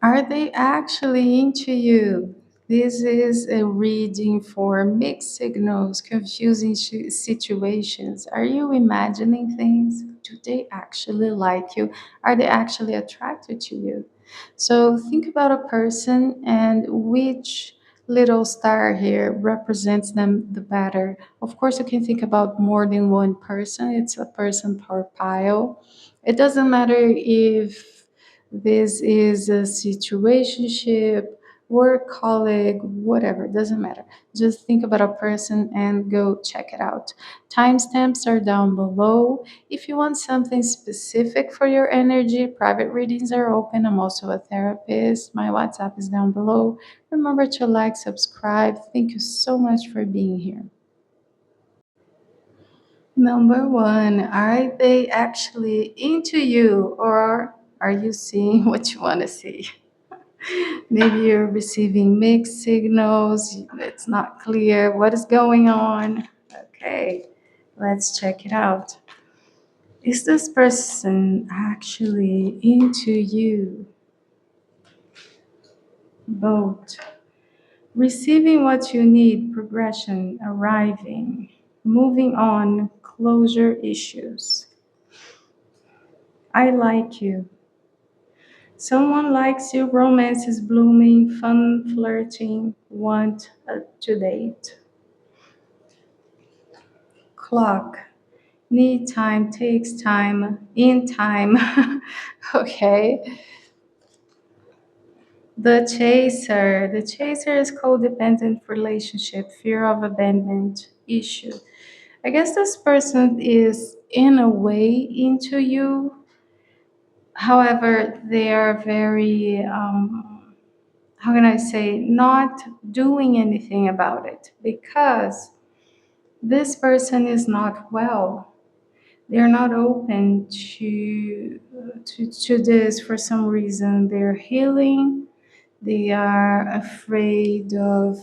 Are they actually into you? This is a reading for mixed signals, confusing situations. Are you imagining things? Do they actually like you? Are they actually attracted to you? So think about a person and which little star here represents them the better. Of course, you can think about more than one person, it's a person per pile. It doesn't matter if this is a situationship, work colleague, whatever, doesn't matter. Just think about a person and go check it out. Timestamps are down below. If you want something specific for your energy, private readings are open. I'm also a therapist. My WhatsApp is down below. Remember to like, subscribe. Thank you so much for being here. Number one, are they actually into you or are you seeing what you want to see? Maybe you're receiving mixed signals, it's not clear what is going on. Okay, let's check it out. Is this person actually into you? Both. Receiving what you need, progression, arriving, moving on, closure issues. I like you. Someone likes you, romance is blooming, fun flirting, want to date. Clock. Need time, takes time, in time. Okay. The chaser. The chaser is codependent relationship, fear of abandonment issue. I guess this person is in a way into you. However, they are very, how can I say, not doing anything about it because this person is not well. They're not open to this for some reason. They're healing. They are afraid of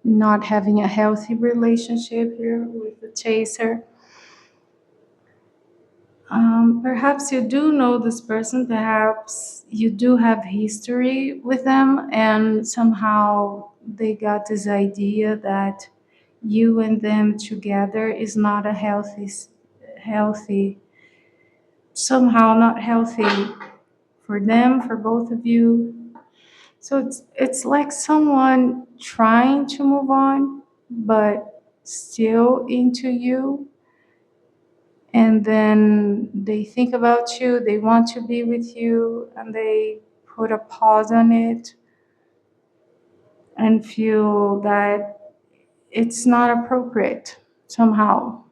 not having a healthy relationship here with the chaser. Perhaps you do know this person, perhaps you do have history with them, and somehow they got this idea that you and them together is not a healthy, somehow not healthy for them, for both of you. So it's like someone trying to move on, but still into you. And then they think about you, they want to be with you, and they put a pause on it and feel that it's not appropriate somehow.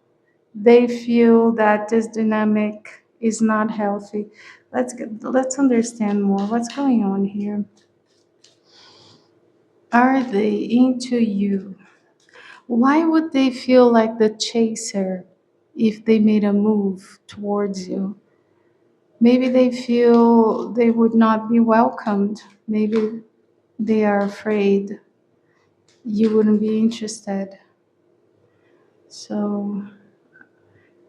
They feel that this dynamic is not healthy. Let's understand more what's going on here. Are they into you? Why would they feel like the chaser if they made a move towards you? Maybe they feel they would not be welcomed. Maybe they are afraid you wouldn't be interested. So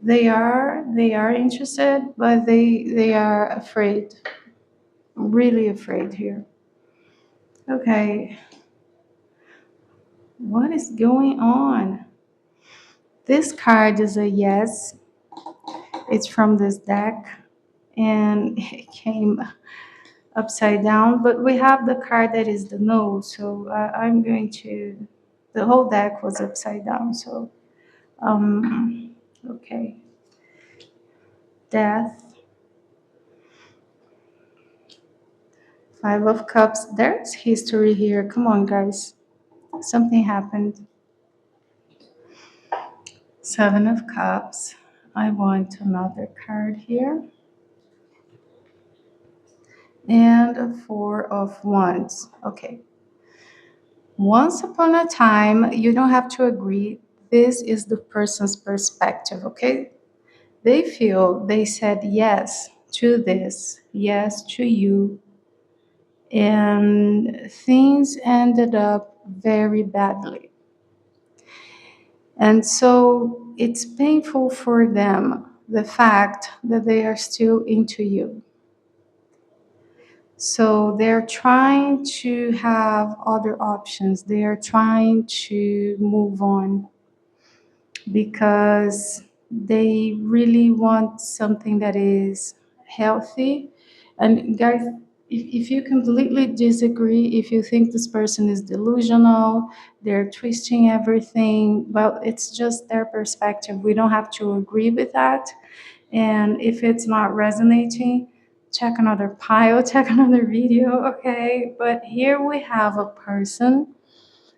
they are interested, but they are afraid. Really afraid here. Okay. What is going on? This card is a yes. It's from this deck and it came upside down, but we have the card that is the no. So I'm going to, the whole deck was upside down. So, okay. Death, Five of Cups. There's history here. Come on, guys. Something happened. Seven of Cups. I want another card here. And a Four of Wands. Okay. Once upon a time, you don't have to agree. This is the person's perspective, okay? They feel they said yes to this, yes to you, and things ended up very badly. And so it's painful for them, the fact that they are still into you. So they're trying to have other options. They are trying to move on because they really want something that is healthy. And guys, if you completely disagree, if you think this person is delusional, they're twisting everything, well, it's just their perspective. We don't have to agree with that. And if it's not resonating, check another pile, check another video, okay? But here we have a person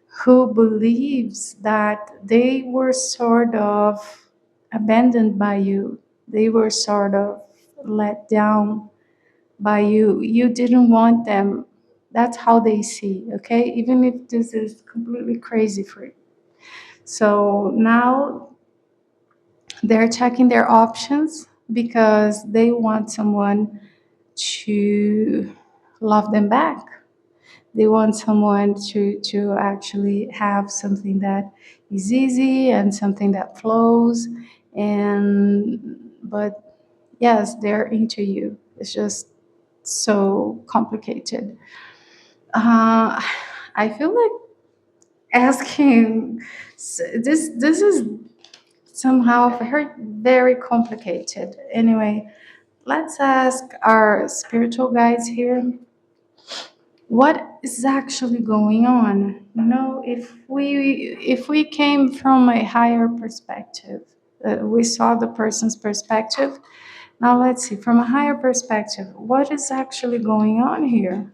who believes that they were sort of abandoned by you. They were sort of let down by you. You didn't want them. That's how they see, okay? Even if this is completely crazy for you. So now they're checking their options because they want someone to love them back. They want someone to actually have something that is easy and something that flows. And but yes, they're into you. It's just so complicated. Uh, I feel like asking this is somehow very complicated. Anyway, let's ask our spiritual guides here what is actually going on. If we came from a higher perspective, we saw the person's perspective. Now let's see from a higher perspective, what is actually going on here.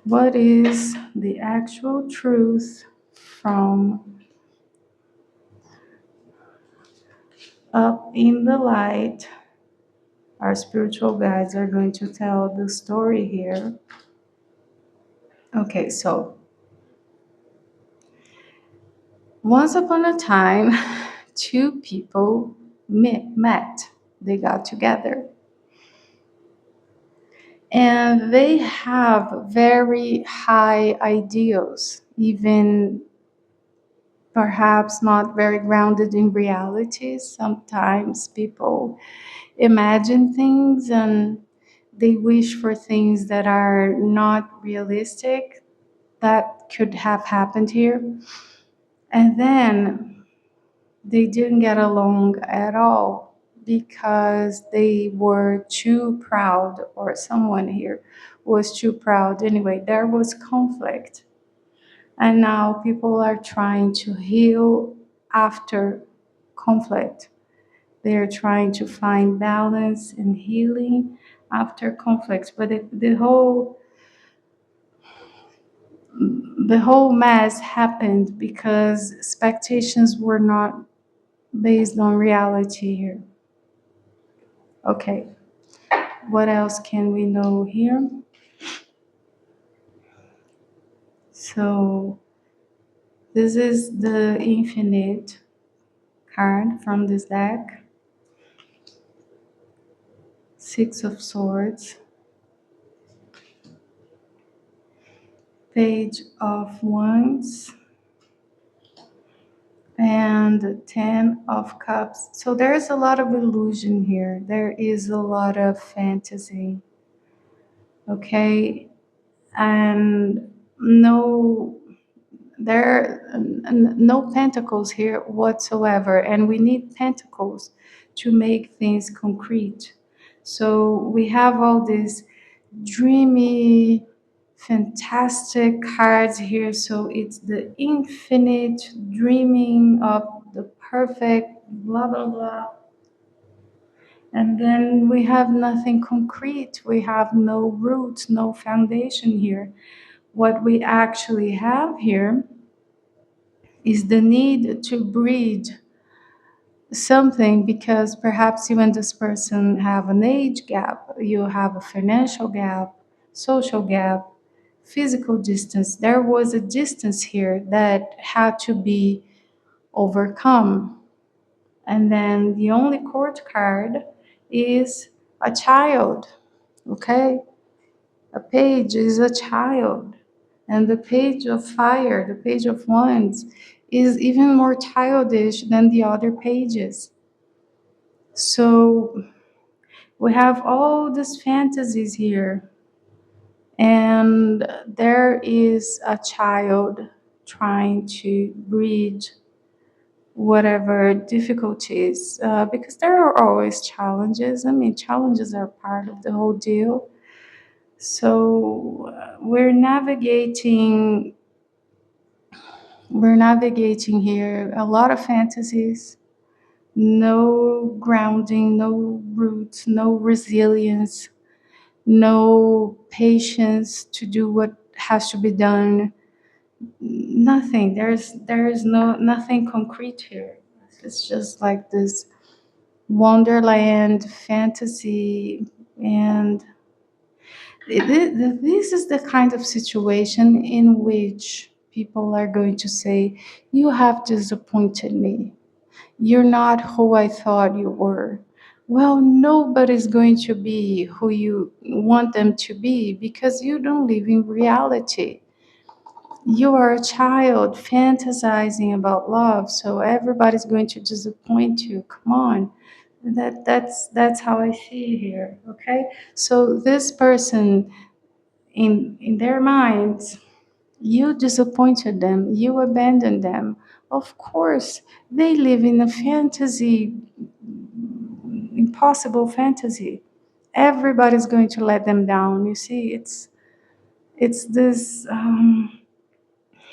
What is the actual truth from up in the light? Our spiritual guides are going to tell the story here. Okay, so once upon a time, two people met. They got together. And they have very high ideals, even perhaps not very grounded in reality. Sometimes people imagine things and they wish for things that are not realistic that could have happened here. And then they didn't get along at all because they were too proud, or someone here was too proud. Anyway, there was conflict. And now people are trying to heal after conflict. They're trying to find balance and healing after conflicts. But the whole mess happened because expectations were not based on reality here. Okay, what else can we know here? So this is the infinite card from this deck. Six of Swords, Page of Wands, and Ten of Cups. So there's a lot of illusion here. There is a lot of fantasy. Okay, and no pentacles here whatsoever, and we need pentacles to make things concrete. So we have all these dreamy, fantastic cards here. So it's the infinite dreaming of the perfect, blah, blah, blah. And then we have nothing concrete. We have no roots, no foundation here. What we actually have here is the need to breed something, because perhaps you and this person have an age gap, you have a financial gap, social gap, physical distance. There was a distance here that had to be overcome. And then the only court card is a child, okay? A page is a child. And the page of fire, the page of wands, is even more childish than the other pages. So We have all these fantasies here, and there is a child trying to bridge whatever difficulties, because there are always challenges. I mean, challenges are part of the whole deal. So we're navigating here a lot of fantasies, no grounding, no roots, no resilience, no patience to do what has to be done. Nothing. There is nothing concrete here. It's just like this wonderland fantasy, and this is the kind of situation in which people are going to say, you have disappointed me, you're not who I thought you were. Well, nobody's going to be who you want them to be because you don't live in reality. You are a child fantasizing about love, so everybody's going to disappoint you. Come on. That's how I see it here. Okay, so this person, in their minds, you disappointed them, you abandoned them. Of course, they live in a fantasy, impossible fantasy. Everybody's going to let them down. You see, it's this.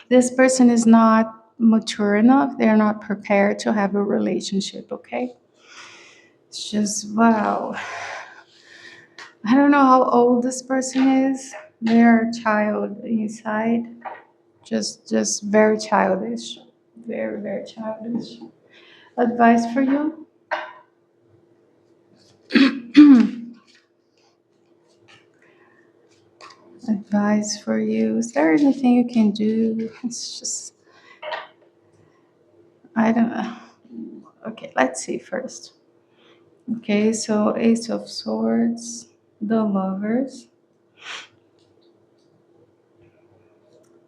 This person is not mature enough. They're not prepared to have a relationship. Okay, it's just wow. I don't know how old this person is. They're a child inside, just very childish, very childish. Advice for you: advice for you. Is there anything you can do? It's just, I don't know. Okay, let's see first. Okay, so Ace of Swords, the Lovers,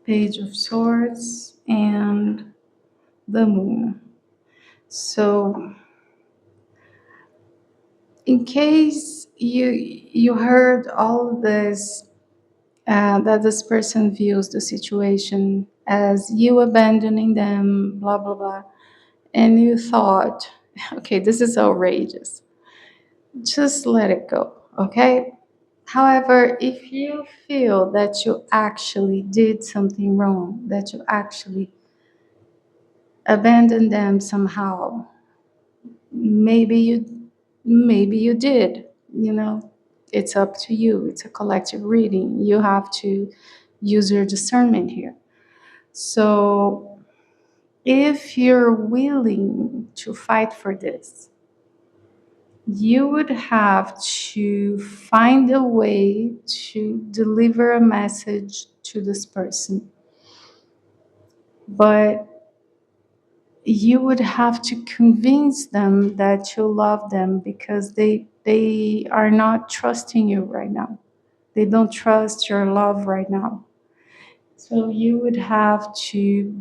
Page of Swords, and the Moon. So, in case you heard all of this, that this person views the situation as you abandoning them, blah blah blah, and you thought, okay, this is outrageous. Just let it go, okay? However, if you feel that you actually did something wrong, that you actually abandoned them somehow, maybe you did, you know, it's up to you. It's a collective reading. You have to use your discernment here. So if you're willing to fight for this, you would have to find a way to deliver a message to this person. But you would have to convince them that you love them because they are not trusting you right now. They don't trust your love right now. So you would have to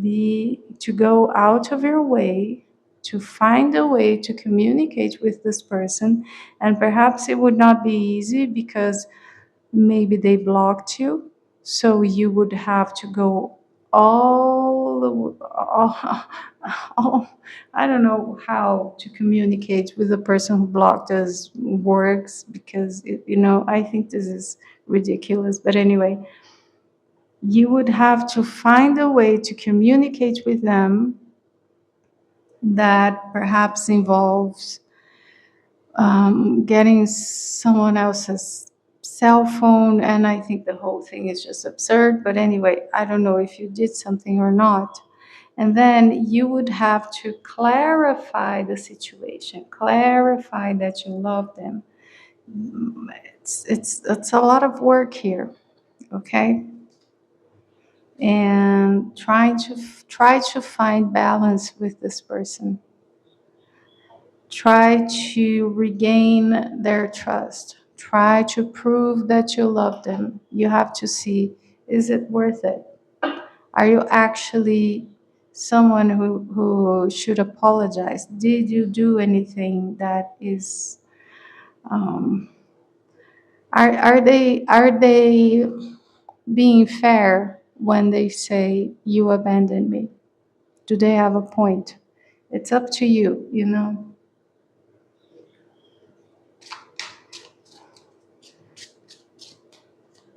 go out of your way to find a way to communicate with this person, and perhaps it would not be easy because maybe they blocked you. So you would have to go all I don't know how to communicate with the person who blocked us works, because I think this is ridiculous, but anyway, you would have to find a way to communicate with them that perhaps involves getting someone else's cell phone. And I think the whole thing is just absurd. But anyway, I don't know if you did something or not. And then you would have to clarify the situation, clarify that you love them. It's a lot of work here, okay? And try to find balance with this person. Try to regain their trust. Try to prove that you love them. You have to see, is it worth it? Are you actually someone who should apologize? Did you do anything that is Um, are they being fair when they say you abandoned me? Do they have a point? It's up to you, you know.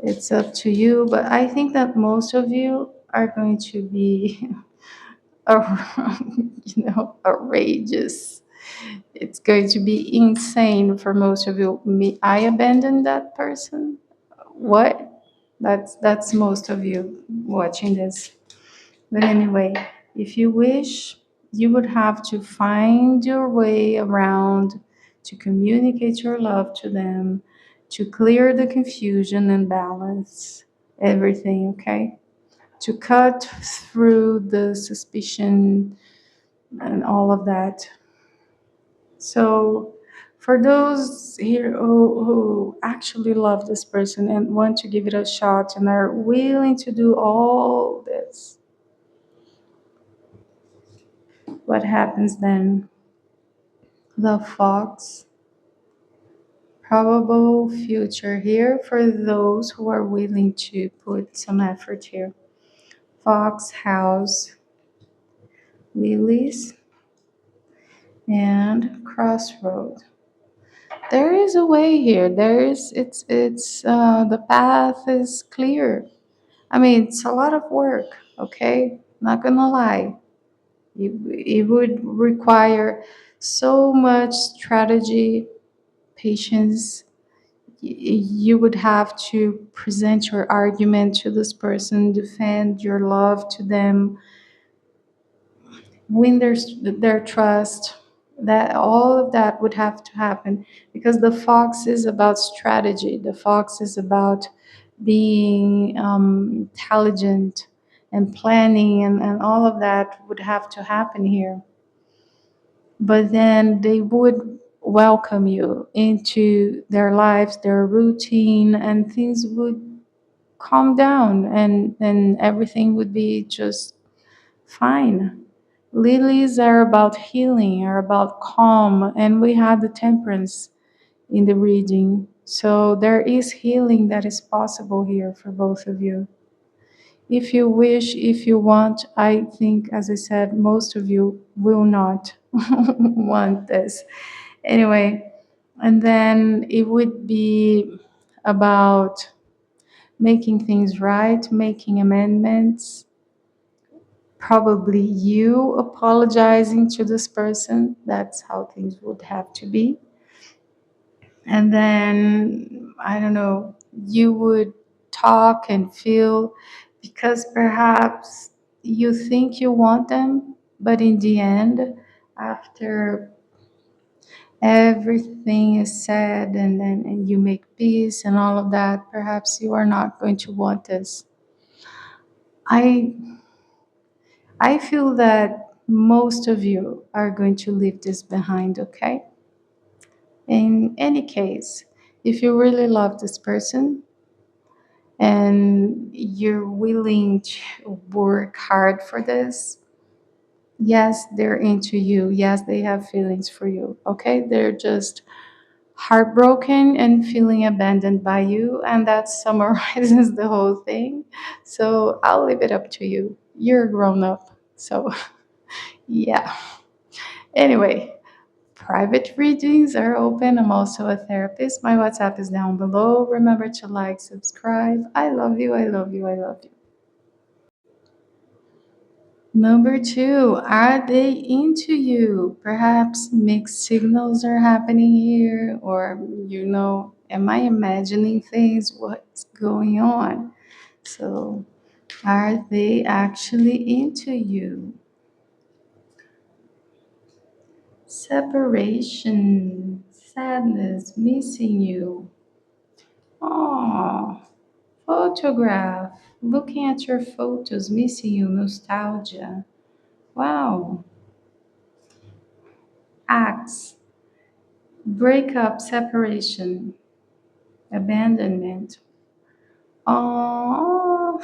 It's up to you, but I think that most of you are going to be, outrageous. It's going to be insane for most of you. Me, I abandoned that person. What? That's most of you watching this. But anyway, if you wish, you would have to find your way around to communicate your love to them, to clear the confusion and balance everything, okay? To cut through the suspicion and all of that. So, for those here who actually love this person and want to give it a shot and are willing to do all this, what happens then? The fox, probable future here for those who are willing to put some effort here. Fox, house, lilies, and crossroad. There is a way here. There is it's the path is clear. I mean, it's a lot of work. Okay, not gonna lie. It would require so much strategy, patience. You would have to present your argument to this person, defend your love to them, win their trust. That all of that would have to happen because the fox is about strategy. The fox is about being intelligent and planning, and all of that would have to happen here. But then they would welcome you into their lives, their routine, and things would calm down, and everything would be just fine. Lilies are about healing, are about calm, and we had the temperance in the reading. So there is healing that is possible here for both of you. If you wish, if you want, I think, as I said, most of you will not want this. Anyway, and then it would be about making things right, making amendments, probably you apologizing to this person. That's how things would have to be. And then, I don't know, you would talk and feel because perhaps you think you want them, but in the end, after everything is said and you make peace and all of that, perhaps you are not going to want this. I I feel that most of you are going to leave this behind, okay? In any case, if you really love this person and you're willing to work hard for this, yes, they're into you. Yes, they have feelings for you, okay? They're just heartbroken and feeling abandoned by you, and that summarizes the whole thing. So I'll leave it up to you. You're a grown up, so yeah. Anyway, private readings are open. I'm also a therapist. My WhatsApp is down below. Remember to like, subscribe. I love you. I love you. I love you. Number two, are they into you? Perhaps mixed signals are happening here, or am I imagining things? What's going on? So, are they actually into you? Separation, sadness, missing you. Oh, photograph. Looking at your photos, missing you, nostalgia. Wow. Acts. Breakup, separation, abandonment. Oh,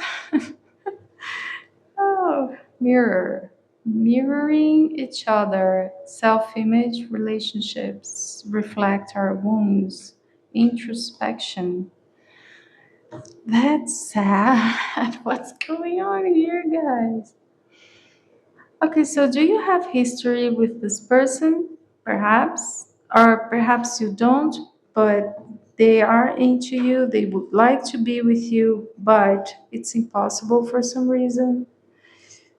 oh, mirror. Mirroring each other, self image, relationships reflect our wounds, introspection. That's sad. What's going on here, guys? Okay, so do you have history with this person? Perhaps. Or perhaps you don't, but they are into you, they would like to be with you, but it's impossible for some reason.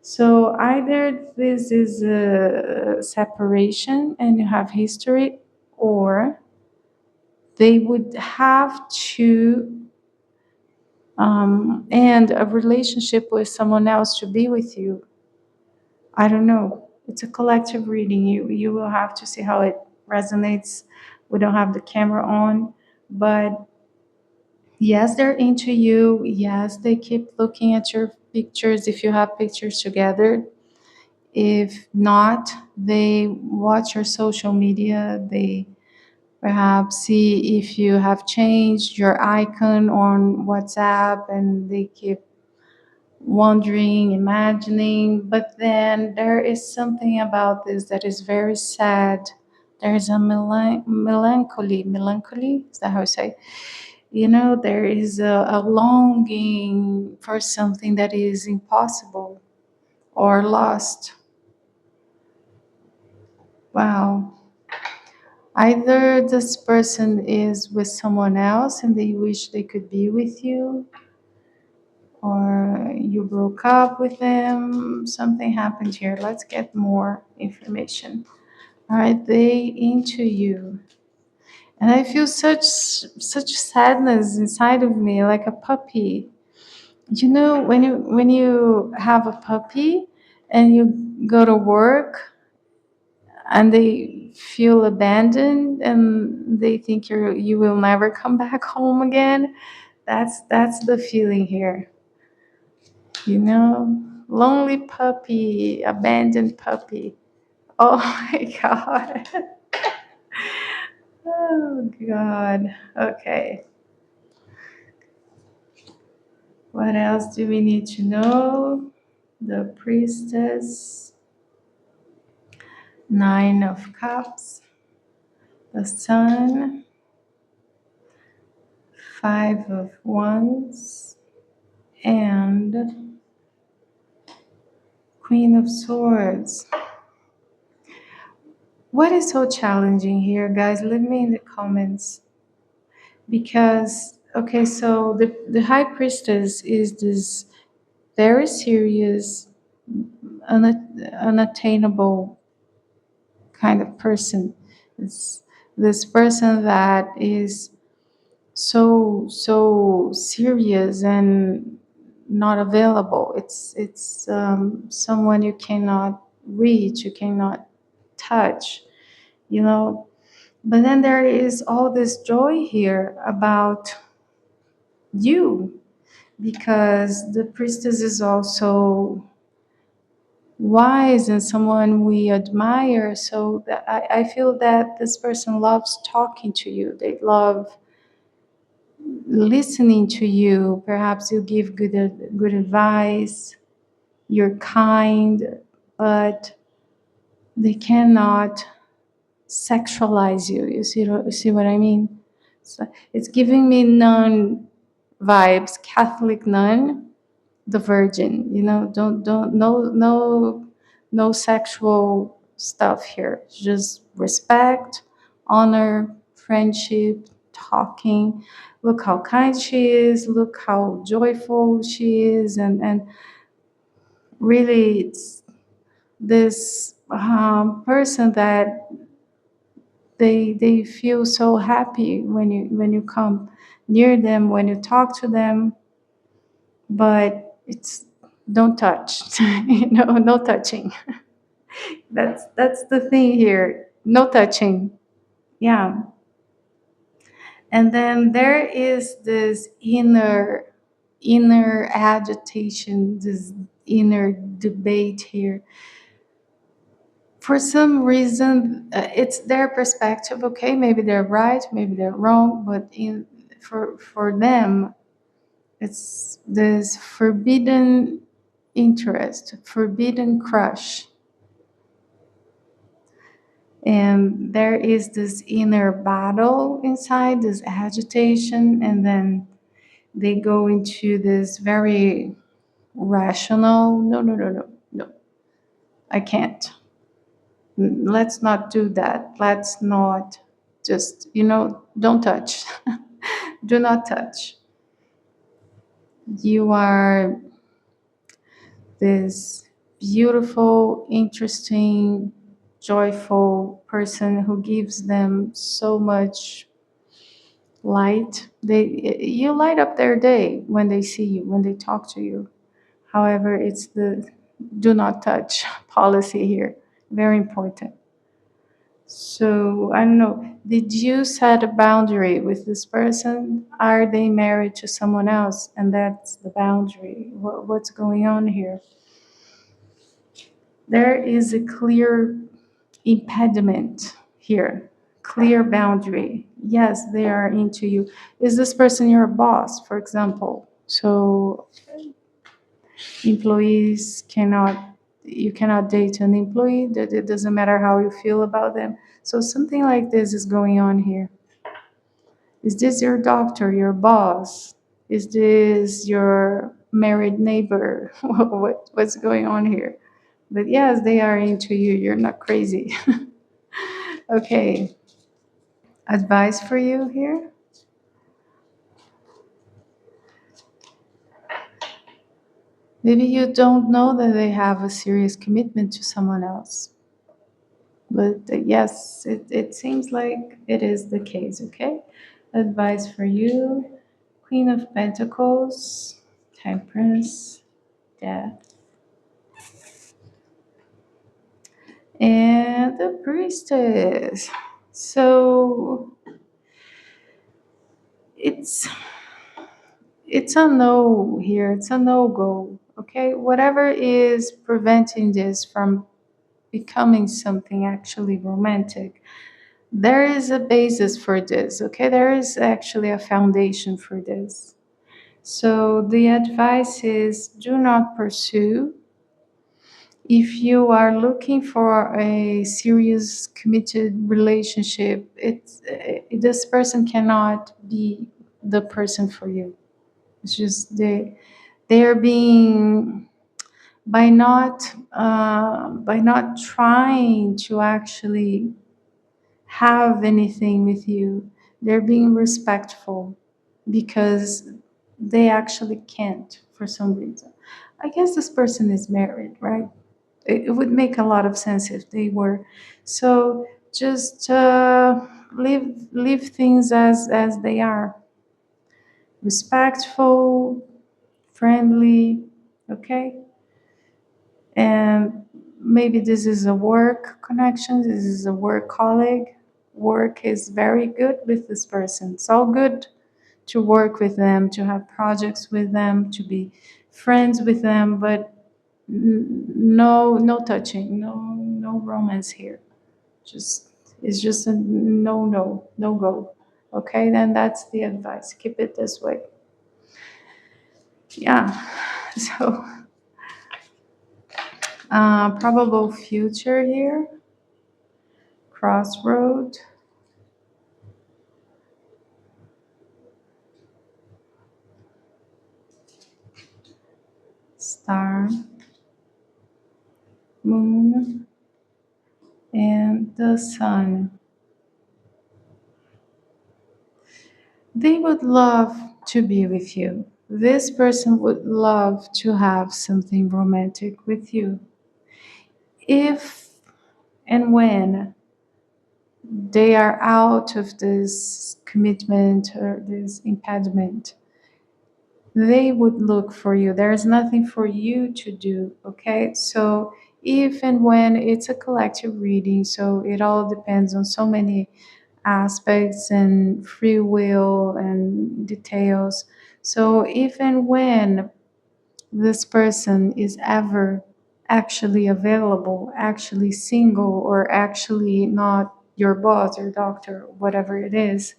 So either this is a separation and you have history, or they would have to end a relationship with someone else to be with you. I don't know. It's a collective reading. You will have to see how it resonates. We don't have the camera on, but yes, they're into you. Yes, they keep looking at your pictures if you have pictures together. If not, they watch your social media. They perhaps see if you have changed your icon on WhatsApp, and they keep wondering, imagining. But then there is something about this that is very sad. There is a melancholy, is that how I say? There is a longing for something that is impossible or lost. Wow. Either this person is with someone else and they wish they could be with you, or you broke up with them, something happened here. Let's get more information. Are they into you? And I feel such sadness inside of me, like a puppy. When you have a puppy and you go to work and they feel abandoned and they think you will never come back home again. That's the feeling here. Lonely puppy, abandoned puppy. Oh my god. Oh god. Okay. What else do we need to know? The priestess, nine of cups, the sun, five of wands, and Queen of Swords. What is so challenging here, guys? Let me in the comments. Because, okay, so the High Priestess is this very serious, unattainable kind of person. It's this person that is so serious and not available. It's someone you cannot reach, you cannot touch, you know. But then there is all this joy here about you, because the priestess is also wise and someone we admire. So that I feel that this person loves talking to you. They love listening to you. Perhaps you give good advice. You're kind, but they cannot sexualize you. You see what I mean? So it's giving me nun vibes, Catholic nun, the Virgin. Don't no sexual stuff here. Just respect, honor, friendship, talking. Look how kind she is. Look how joyful she is, and really, it's this person that they feel so happy when you come near them, when you talk to them. But it's don't touch. No touching. That's the thing here. No touching. Yeah. And then there is this inner agitation, this inner debate here. For some reason, it's their perspective. Okay, maybe they're right, maybe they're wrong, but for them, it's this forbidden interest, forbidden crush. And there is this inner battle inside, this agitation, and then they go into this very rational, no, no, no, no, no, I can't. Let's not do that. Let's not just, don't touch. Do not touch. You are this beautiful, interesting, joyful person who gives them so much light. You light up their day when they see you, when they talk to you. However, it's the do not touch policy here. Very important. So, I don't know, did you set a boundary with this person? Are they married to someone else? And that's the boundary. What's going on here? There is a clear impediment here, clear boundary. Yes, they are into you. Is this person your boss, for example? So, employees cannot, you cannot date an employee, that it doesn't matter how you feel about them. So something like this is going on here. Is this your doctor, your boss? Is this your married neighbor? What's going on here? But yes, they are into you. You're not crazy. Okay, advice for you here. Maybe you don't know that they have a serious commitment to someone else. But yes, it seems like it is the case, okay? Advice for you: Queen of Pentacles, Temperance, Death, and the Priestess. So it's it's a no here. It's a no go. Okay, whatever is preventing this from becoming something actually romantic, there is a basis for this. Okay, there is actually a foundation for this. So the advice is do not pursue. If you are looking for a serious committed relationship, this person cannot be the person for you. It's just they are being, by not trying to actually have anything with you, they're being respectful because they actually can't for some reason. I guess this person is married, right? It would make a lot of sense if they were. So just leave things as they are. Respectful, friendly, okay? And maybe this is a work connection, this is a work colleague. Work is very good with this person. It's all good to work with them, to have projects with them, to be friends with them, but no touching, no romance here. Just it's just a no go. Okay, then that's the advice. Keep it this way. Yeah. So probable future here. Crossroad. Star. Moon. And the sun. They would love to be with you. This person would love to have something romantic with you. If and when they are out of this commitment or this impediment, they would look for you. There's nothing for you to do, okay? So, if and when it's a collective reading, so it all depends on so many aspects and free will and details. So, if and when this person is ever actually available, actually single, or actually not your boss or doctor, whatever it is,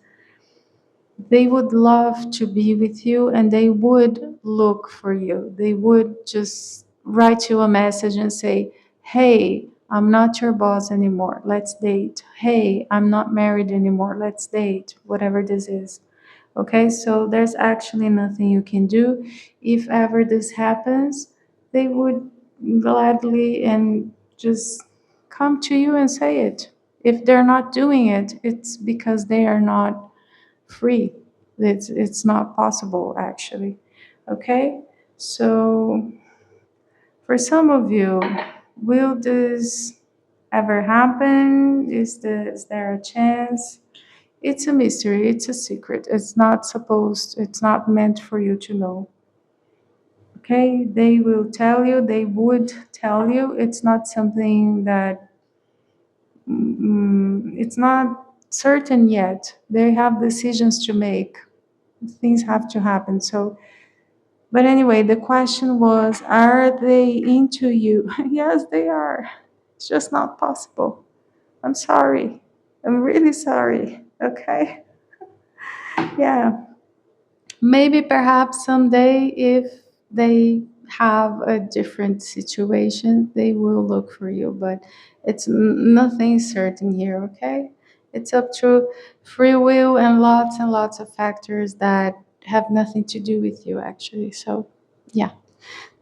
they would love to be with you and they would look for you. They would just write you a message and say, hey, I'm not your boss anymore. Let's date. Hey, I'm not married anymore. Let's date. Whatever this is. Okay, so there's actually nothing you can do. If ever this happens, they would gladly and just come to you and say it. If they're not doing it, it's because they are not free. It's not possible actually. Okay? So for some of you, will this ever happen? Is there a chance? It's a mystery, it's a secret. It's not meant for you to know. Okay? They will tell you, they would tell you. It's not something that, it's not certain yet. They have decisions to make, things have to happen. So, but anyway, the question was, are they into you? Yes, they are. It's just not possible. I'm sorry. I'm really sorry. Okay? Yeah. Maybe perhaps someday, if they have a different situation, they will look for you, but it's nothing certain here, okay? It's up to free will and lots of factors that have nothing to do with you, actually. So, yeah,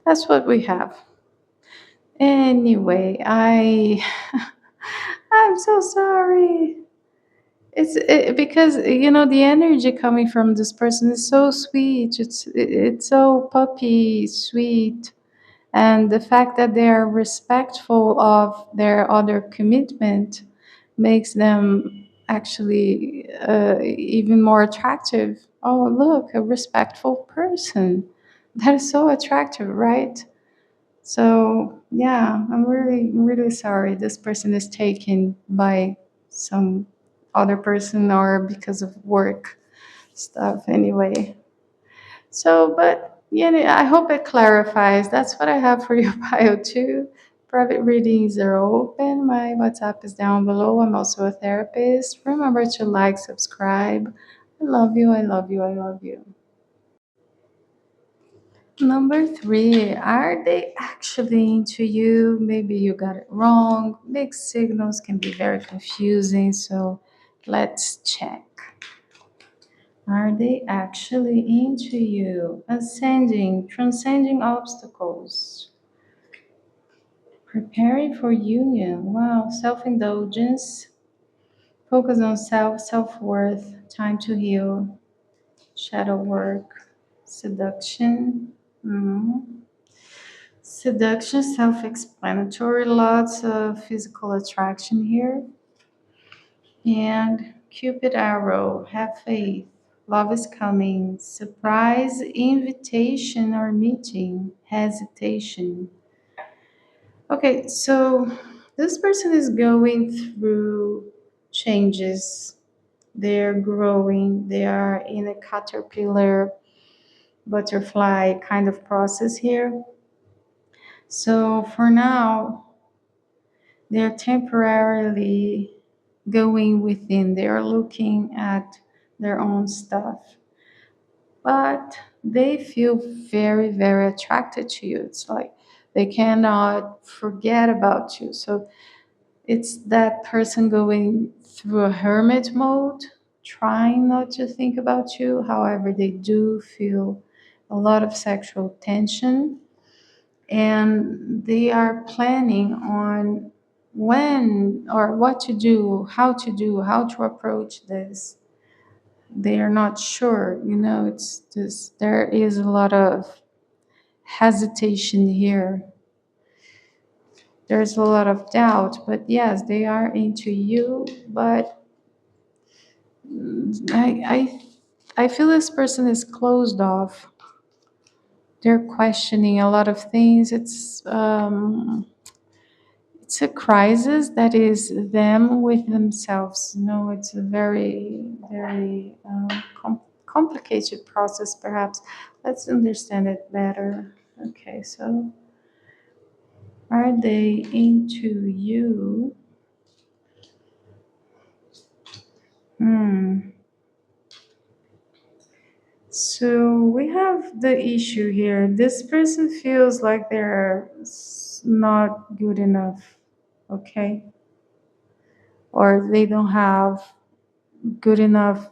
that's what we have. Anyway, I'm so sorry. Because the energy coming from this person is so sweet. It's so puppy sweet, and the fact that they are respectful of their other commitment makes them actually even more attractive. Oh, look, a respectful person. That is so attractive, right? So yeah, I'm really sorry this person is taken by some other person or because of work stuff anyway. So, but I hope it clarifies. That's what I have for your bio too. Private readings are open. My WhatsApp is down below. I'm also a therapist. Remember to like, subscribe. I love you. I love you. I love you. Number three, are they actually into you? Maybe you got it wrong. Mixed signals can be very confusing, so let's check. Are they actually into you? Ascending, transcending obstacles, preparing for union. Wow, self indulgence, focus on self worth, time to heal, shadow work, seduction. Mhm. Seduction, self explanatory, lots of physical attraction here. And Cupid arrow, have faith, love is coming, surprise, invitation or meeting, hesitation. Okay, so this person is going through changes. They're growing, they are in a caterpillar, butterfly kind of process here. So for now, they're temporarily going within, they're looking at their own stuff, but they feel very, very attracted to you. It's like they cannot forget about you. So it's that person going through a hermit mode, trying not to think about you. However, they do feel a lot of sexual tension, and they are planning on when or what to do, how to approach this. They are not sure, it's just there is a lot of hesitation here. There's a lot of doubt, but yes, they are into you, but I feel this person is closed off. They're questioning a lot of things. It's a crisis that is them with themselves. It's a very, very complicated process, perhaps. Let's understand it better. Okay, so are they into you? Hmm. So we have the issue here. This person feels like they're not good enough. okay? Or they don't have good enough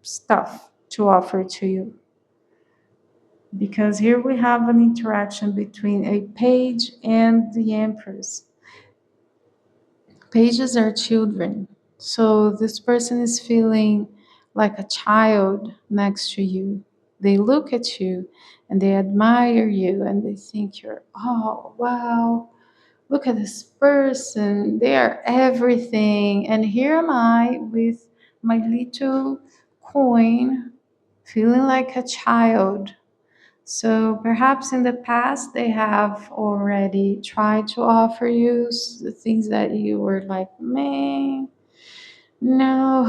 stuff to offer to you. Because here we have an interaction between a page and the empress. Pages are children. So this person is feeling like a child next to you. They look at you and they admire you and they think you're, oh, wow, look at this person. They are everything. And here am I with my little coin feeling like a child. So perhaps in the past they have already tried to offer you things that you were like, man, no,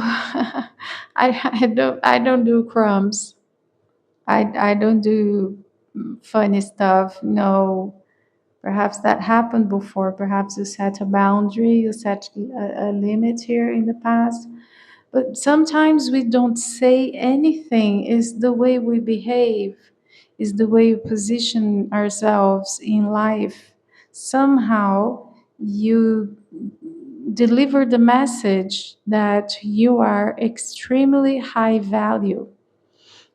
I don't do crumbs. I don't do funny stuff. No, perhaps that happened before. Perhaps you set a boundary, you set a limit here in the past. But sometimes we don't say anything, is the way we behave, is the way we position ourselves in life. Somehow you deliver the message that you are extremely high value.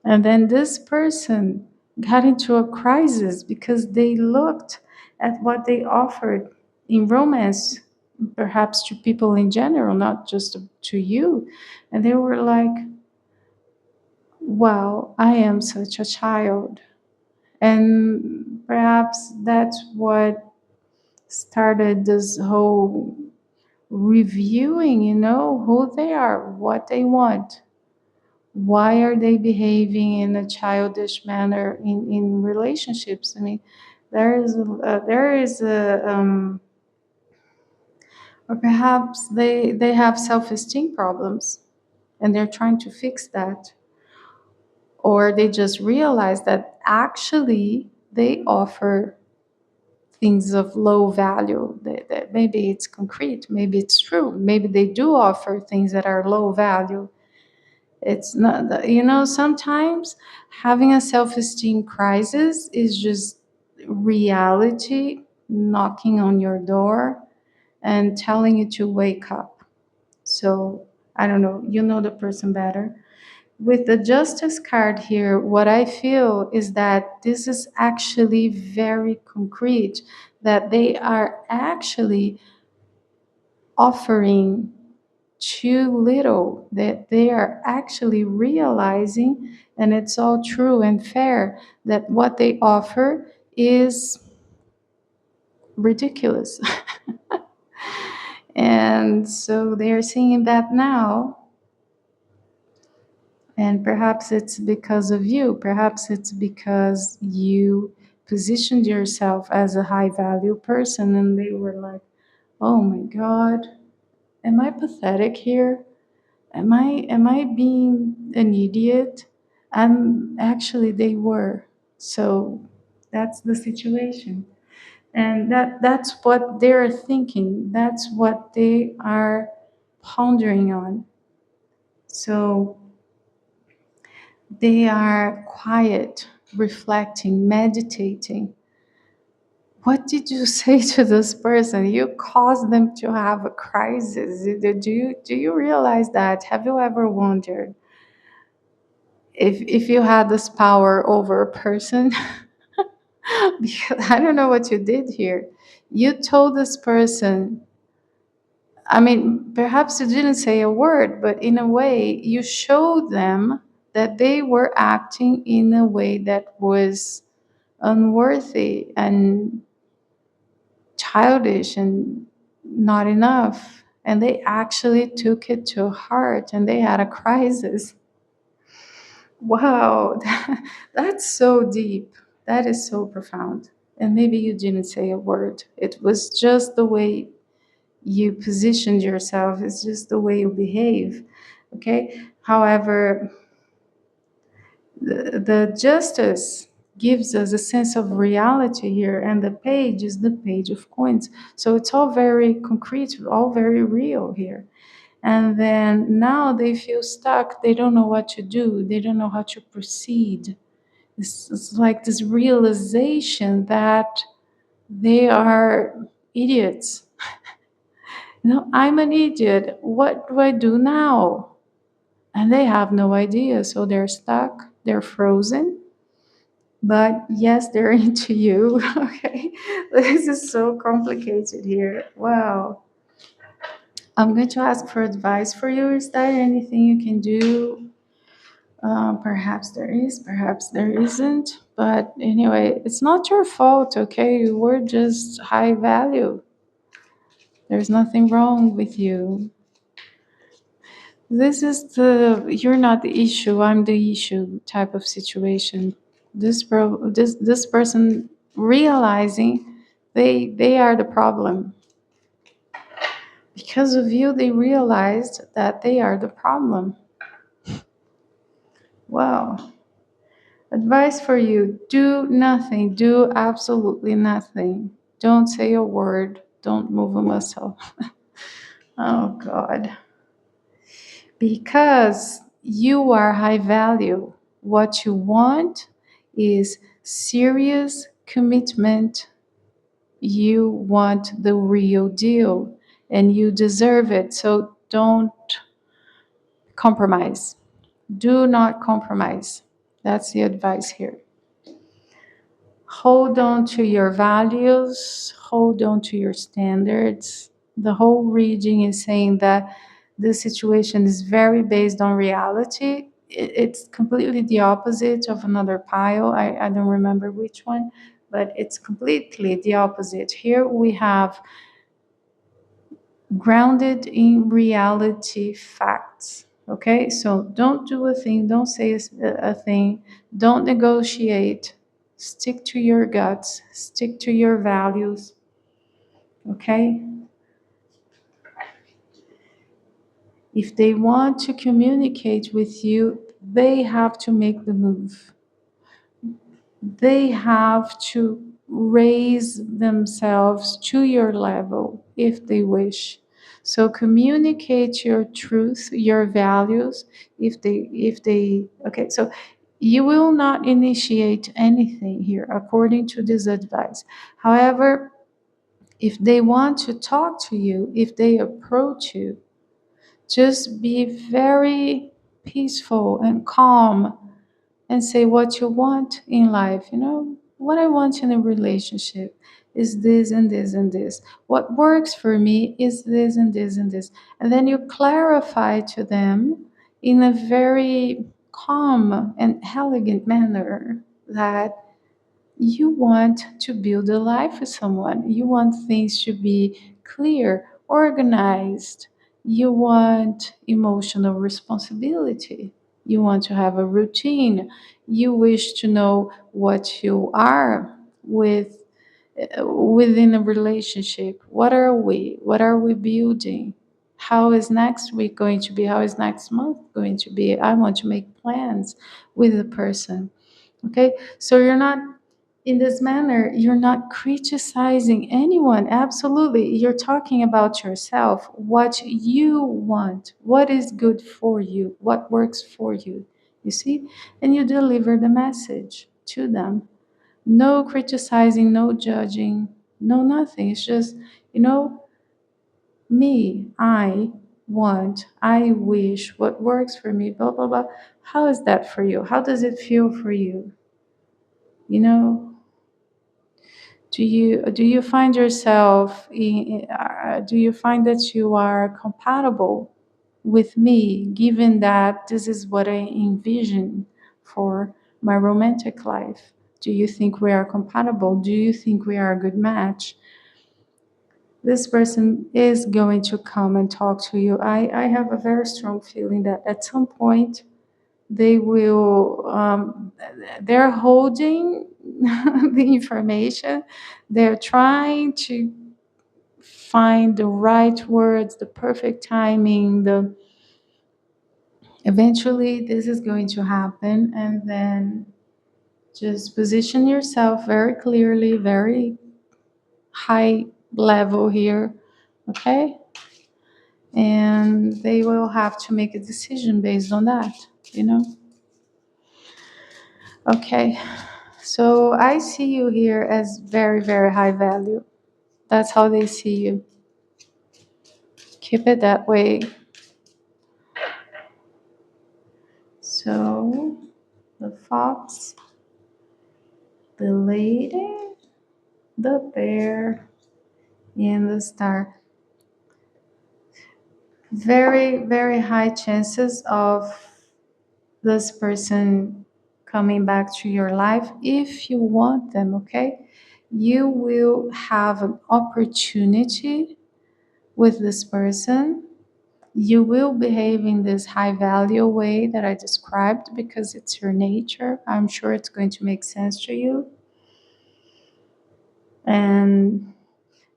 And then this person got into a crisis because they looked at what they offered in romance, perhaps to people in general, not just to you. And they were like, wow, I am such a child. And perhaps that's what started this whole reviewing, who they are, what they want. Why are they behaving in a childish manner in relationships? I mean, or perhaps they have self-esteem problems and they're trying to fix that. Or they just realize that actually they offer things of low value. That maybe it's concrete, maybe it's true, maybe they do offer things that are low value. It's not, sometimes having a self esteem crisis is just reality knocking on your door and telling you to wake up. So, I don't know, you know the person better. With the Justice card here, what I feel is that this is actually very concrete, that they are actually offering too little, that they are actually realizing, and it's all true and fair, that what they offer is ridiculous. And so they are seeing that now. And perhaps it's because of you, perhaps it's because you positioned yourself as a high value person, and they were like, oh my God, am I pathetic here? Am I being an idiot? And actually they were. So that's the situation. And that's what they're thinking. That's what they are pondering on. So they are quiet, reflecting, meditating. What did you say to this person? You caused them to have a crisis. Do you realize that? Have you ever wondered if you had this power over a person? Because I don't know what you did here. You told this person, I mean, perhaps you didn't say a word, but in a way, you showed them that they were acting in a way that was unworthy and childish and not enough. And they actually took it to heart and they had a crisis. Wow, that's so deep. That is so profound. And maybe you didn't say a word. It was just the way you positioned yourself, it's just the way you behave. Okay? However, the justice gives us a sense of reality here, and the page is the page of coins. So it's all very concrete, all very real here. And then now they feel stuck. They don't know what to do, they don't know how to proceed. It's like this realization that they are idiots. I'm an idiot. What do I do now? And they have no idea. So they're stuck, they're frozen. But yes, they're into you. Okay. This is so complicated here. Wow. I'm going to ask for advice for you. Is there anything you can do? Perhaps there is, perhaps there isn't. But anyway, it's not your fault, okay? You were just high value. There's nothing wrong with you. You're not the issue, I'm the issue type of situation. This person realizing they are the problem. Because of you, they realized that they are the problem. Wow. Advice for you: do nothing, do absolutely nothing. Don't say a word, don't move a muscle. Oh, God. Because you are high value. What you want is serious commitment. You want the real deal and you deserve it. So don't compromise. Do not compromise. That's the advice here. Hold on to your values, hold on to your standards. The whole reading is saying that the situation is very based on reality. It's completely the opposite of another pile. I don't remember which one, but it's completely the opposite. Here we have grounded in reality facts. Okay, so don't do a thing, don't say a thing, don't negotiate. Stick to your guts, stick to your values. Okay, if they want to communicate with you, they have to make the move. They have to raise themselves to your level if they wish. So communicate your truth, your values. If they okay, so you will not initiate anything here according to this advice. However, if they want to talk to you, if they approach you, just be very peaceful and calm and say what you want in life. What I want in a relationship is this and this and this. What works for me is this and this and this. And then you clarify to them in a very calm and elegant manner that you want to build a life with someone. You want things to be clear, organized. You want emotional responsibility. You want to have a routine. You wish to know what you are within a relationship. What are we? What are we building? How is next week going to be? How is next month going to be? I want to make plans with the person. Okay, so you're not in this manner, you're not criticizing anyone. Absolutely. You're talking about yourself, what you want, what is good for you, what works for you. You see? And you deliver the message to them. No criticizing, no judging, no nothing. It's just, you know, me, I wish, what works for me, blah, blah, blah. How is that for you? How does it feel for you? You know, do you find yourself do you find that you are compatible with me, given that this is what I envision for my romantic life? Do you think we are compatible? Do you think we are a good match? This person is going to come and talk to you. I have a very strong feeling that at some point they will they're holding the information. They're trying to find the right words, the perfect timing. The Eventually this is going to happen, and then just position yourself very clearly, very high level here. Okay, and they will have to make a decision based on that. Okay, so I see you here as very, very high value. That's how they see you. Keep it that way. So, the fox, the lady, the bear, and the star. Very, very high chances of this person coming back to your life if you want them, okay? You will have an opportunity with this person. You will behave in this high value way that I described because it's your nature. I'm sure it's going to make sense to you. And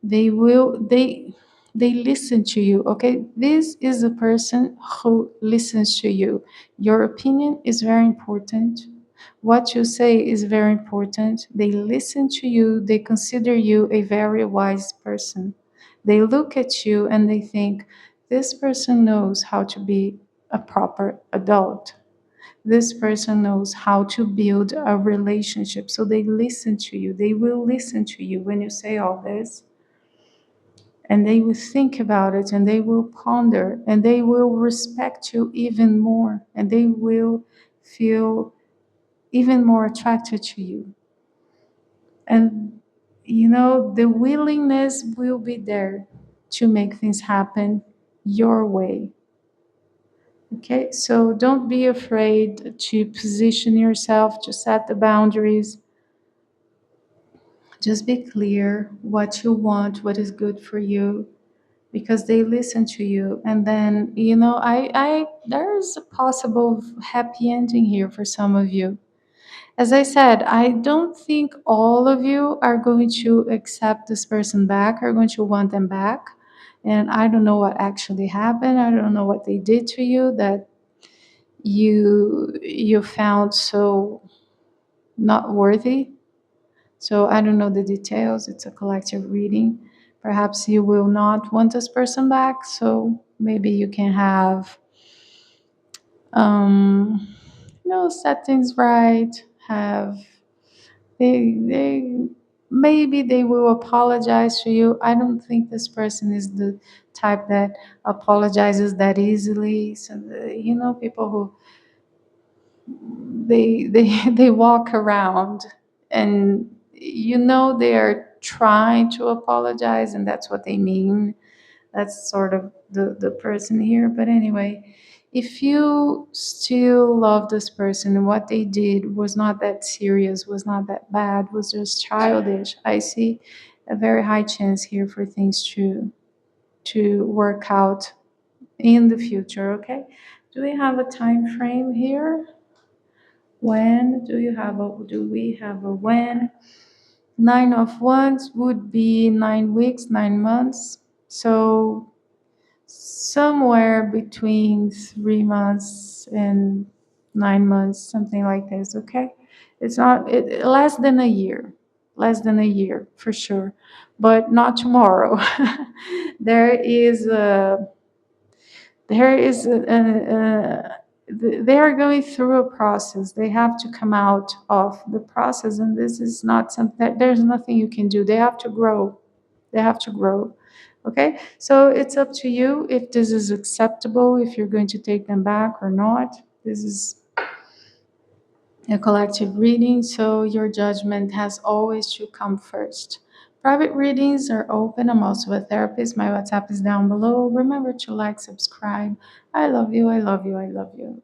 they listen to you, okay? This is a person who listens to you. Your opinion is very important. What you say is very important. They listen to you. They consider you a very wise person. They look at you and they think, this person knows how to be a proper adult. This person knows how to build a relationship. So they listen to you. They will listen to you when you say all this, and they will think about it, and they will ponder, and they will respect you even more, and they will feel even more attracted to you. And the willingness will be there to make things happen your way. Okay, so don't be afraid to position yourself, to set the boundaries. Just be clear what you want, what is good for you, because they listen to you. And then I there's a possible happy ending here for some of you. As I said, I don't think all of you are going to accept this person back, are going to want them back. And I don't know what actually happened. I don't know what they did to you that you found so not worthy. So I don't know the details. It's a collective reading. Perhaps you will not want this person back. So maybe you can have, um, set things right. Have they maybe they will apologize to you. I don't think this person is the type that apologizes that easily. So people who they walk around and they are trying to apologize, and that's what they mean. That's sort of the person here. But anyway, if you still love this person and what they did was not that serious, was not that bad, was just childish, I see a very high chance here for things to work out in the future. Okay, do we have a time frame here? When do we have a when? Nine of Wands would be 9 weeks, 9 months. So somewhere between 3 months and 9 months, something like this, okay? It's not less than a year. Less than a year for sure. But not tomorrow. there is a there is they are going through a process. They have to come out of the process, and this is not something. There's nothing you can do. They have to grow. They have to grow. Okay, so it's up to you if this is acceptable, if you're going to take them back or not. This is a collective reading, so your judgment has always to come first. Private readings are open. I'm also a therapist. My WhatsApp is down below. Remember to like, subscribe. I love you. I love you. I love you.